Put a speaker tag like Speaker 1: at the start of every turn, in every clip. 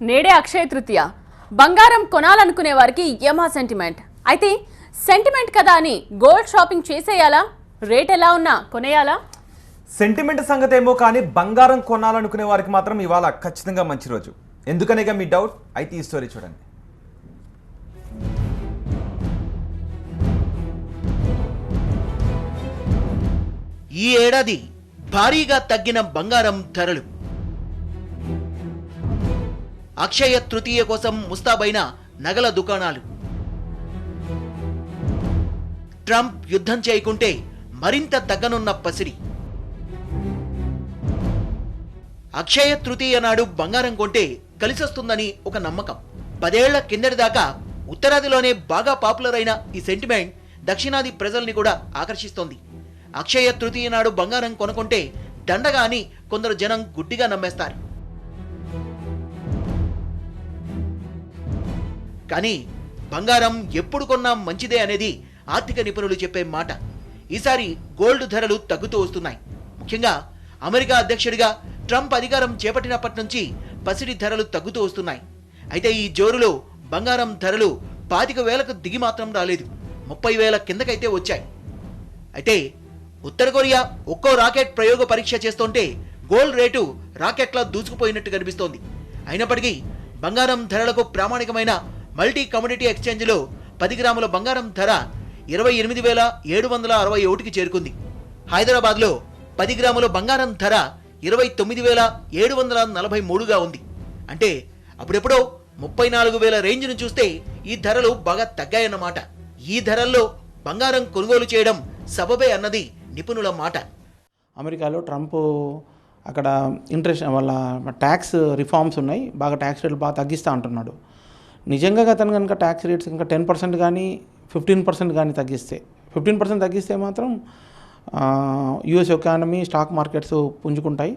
Speaker 1: నేడే అక్షయ తృతీయ. బంగారం కొనాలనుకునే వారికి యమా సెంటిమెంట్. అయితే సెంటిమెంట్ కదా అని గోల్డ్ షాపింగ్ చేసేయాలా? రేట్ ఎలా ఉన్నా కొనేయాలా?
Speaker 2: సెంటిమెంట్ సంగతి ఏమో కానీ బంగారం కొనాలనుకునే వారికి మాత్రం ఇవాళ ఖచ్చితంగా మంచి రోజు. ఎందుకనేగా మీ డౌట్? అయితే ఈ స్టోరీ చూడండి.
Speaker 3: ఈ ఏడాది భారీగా తగ్గిన బంగారం ధరలు. అక్షయ తృతీయ కోసం ముస్తాబైన నగల దుకాణాలు. ట్రంప్ యుద్ధం చేయకుంటే మరింత తగ్గనున్న పసిడి. అక్షయ తృతీయ నాడు బంగారం కొంటే కలిసొస్తుందని ఒక నమ్మకం. 10 ఏళ్ల కిందటి దాకా ఉత్తరాదిలోనే బాగా పాపులర్ అయిన ఈ సెంటిమెంట్ దక్షిణాది ప్రజల్ని కూడా ఆకర్షిస్తోంది. అక్షయ తృతీయ నాడు బంగారం కొనుక్కుంటే దండగా అని కొందరు జనం గుడ్డిగా నమ్మేస్తారు. కానీ బంగారం ఎప్పుడు కొన్నా మంచిదే అనేది ఆర్థిక నిపుణులు చెప్పే మాట. ఈసారి గోల్డ్ ధరలు తగ్గుతూ వస్తున్నాయి. ముఖ్యంగా అమెరికా అధ్యక్షుడిగా ట్రంప్ అధికారం చేపట్టినప్పటి నుంచి పసిడి ధరలు తగ్గుతూ వస్తున్నాయి. అయితే ఈ జోరులో బంగారం ధరలు 25,000కు దిగి మాత్రం రాలేదు. 30,000 కిందకైతే వచ్చాయి. అయితే ఉత్తర కొరియా ఒక్కో రాకెట్ ప్రయోగ పరీక్ష చేస్తుంటే గోల్డ్ రేటు రాకెట్లా దూసుకుపోయినట్టు కనిపిస్తోంది. అయినప్పటికీ బంగారం ధరలకు ప్రామాణికమైన మల్టీ కమోడిటీ ఎక్స్చేంజ్లో 10 గ్రాముల బంగారం ధర 28,761కి చేరుకుంది. హైదరాబాద్లో 10 గ్రాముల బంగారం ధర 29,743గా ఉంది. అంటే అప్పుడెప్పుడో 34,000 రేంజ్ను చూస్తే ఈ ధరలు బాగా తగ్గాయన్నమాట. ఈ ధరల్లో బంగారం కొనుగోలు చేయడం సబబే అన్నది నిపుణుల మాట.
Speaker 4: అమెరికాలో ట్రంప్ అక్కడ ఇంట్రెస్ట్ వాళ్ళ ట్యాక్స్ రిఫార్మ్స్ ఉన్నాయి, బాగా ట్యాక్స్ రేట్లు బాగా తగ్గిస్తూ అంటున్నాడు. నిజంగా అతను కనుక ట్యాక్స్ రేట్స్ ఇంకా 10% కానీ 15% కానీ తగ్గిస్తే 15% తగ్గిస్తే మాత్రం యుఎస్ ఎకానమీ స్టాక్ మార్కెట్స్ పుంజుకుంటాయి,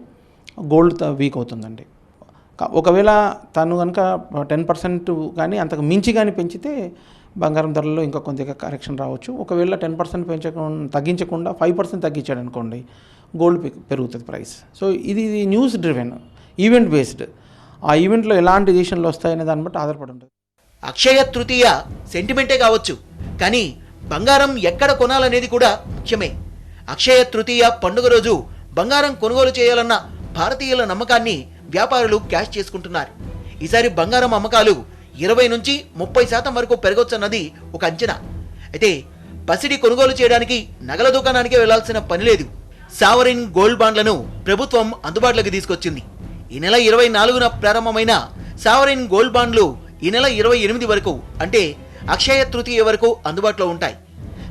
Speaker 4: గోల్డ్ వీక్ అవుతుందండి. ఒకవేళ తను కనుక 10% కానీ అంతకు మించి కానీ పెంచితే బంగారం ధరల్లో ఇంకా కొంత కరెక్షన్ రావచ్చు. ఒకవేళ 10% తగ్గించకుండా 5% తగ్గించాడు అనుకోండి, గోల్డ్ పెరుగుతుంది ప్రైస్. సో ఇది న్యూస్ డ్రివెన్, ఈవెంట్ బేస్డ్. ఆ ఈవెంట్లో ఎలాంటి డిసిషన్లు వస్తాయనే దాన్ని బట్టి ఆధారపడి ఉంటుంది.
Speaker 3: అక్షయ తృతీయ సెంటిమెంటే కావచ్చు, కానీ బంగారం ఎక్కడ కొనాలనేది కూడా ముఖ్యమే. అక్షయ తృతీయ పండుగ రోజు బంగారం కొనుగోలు చేయాలన్న భారతీయుల నమ్మకాన్ని వ్యాపారులు క్యాష్ చేసుకుంటున్నారు. ఈసారి బంగారం అమ్మకాలు 20 నుంచి 30% వరకు పెరగొచ్చన్నది ఒక అంచనా. అయితే పసిడి కొనుగోలు చేయడానికి నగల దుకాణానికే వెళ్లాల్సిన పని లేదు. సావరిన్ గోల్డ్ బాండ్లను ప్రభుత్వం అందుబాటులోకి తీసుకొచ్చింది. ఈ నెల 24న ప్రారంభమైన సావరిన్ గోల్డ్ బాండ్లు ఈ నెల 28 వరకు, అంటే అక్షయ తృతీయ వరకు అందుబాటులో ఉంటాయి.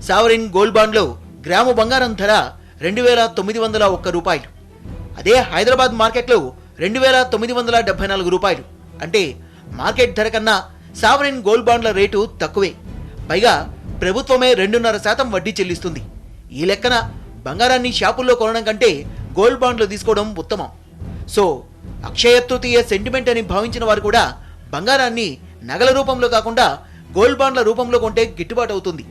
Speaker 3: సావరిన్ గోల్డ్ బాండ్లో గ్రాము బంగారం ధర 2,901 రూపాయలు. అదే హైదరాబాద్ మార్కెట్లో 2,974 రూపాయలు. అంటే మార్కెట్ ధర కన్నా సావరిన్ గోల్డ్ బాండ్ల రేటు తక్కువే. పైగా ప్రభుత్వమే 2.5% వడ్డీ చెల్లిస్తుంది. ఈ లెక్కన బంగారాన్ని షాపుల్లో కొనడం కంటే గోల్డ్ బాండ్లు తీసుకోవడం ఉత్తమం. సో అక్షయ తృతీయ సెంటిమెంట్ అని భావించిన వారు కూడా బంగారాన్ని నగల రూపంలో కాకుండా గోల్డ్ బాండ్ల రూపంలో కొంటే గిట్టుబాటు అవుతుంది.